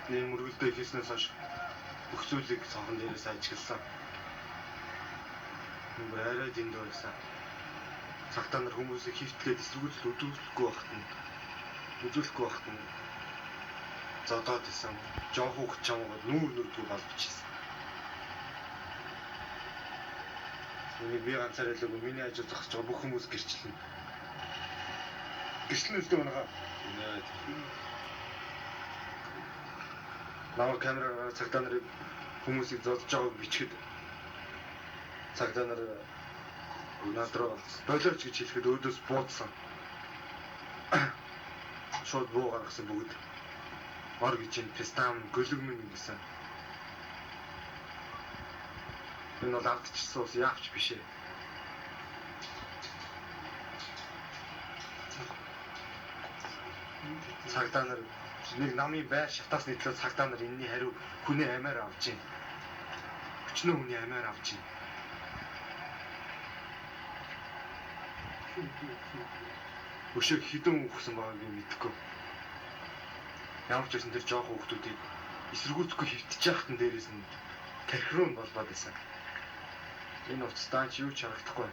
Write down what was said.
Нэг мөргөлдөө хийснээс хойш бүх зүйлийг цонхон дээрээс ажигласан. Арай дэндүү байсан. Цагтаа нар хүмүүсийг хөвтлээд эсэргүүцэл үзүүлэхгүй байхад нь зодоод исэн. Жон хүүхд чамд нүүрдүү болж бичсэн. Миний би ганцаар ялаагүй миний ажил зогсож байгаа бүх хүмүүс гэрчлэн. Гэрчлэн үлдээ байгаа. Намайг камераар цагтаа нар хүмүүсийг зодож байгааг бичгэд цагтаа нар надруу болооч гэж хэлэхэд өөдөөс буудсан. Шууд буу гаргасан бүгд. Ор гэж энэ пестам гөлөгмөн гэсэн. Энэ бол ардчсан ус яавч биш ээ. Цагтаа нар нэг намын байр шатаас нийтлээ цагтаа нар энэний хариу хүний амиар авч ийн. Өчнөө хүний амиар авч ийн. Өшөө хідэн өгсөн байгааг би мэдэхгүй. Ямар ч байсан тэр жоох хүүхдүүдийг эсэргүүцэхгүй хөвтөж яхад нь дээрээс нь тархируу нь болоод байсан. Энэ уцтаа ч юу ч харагдахгүй.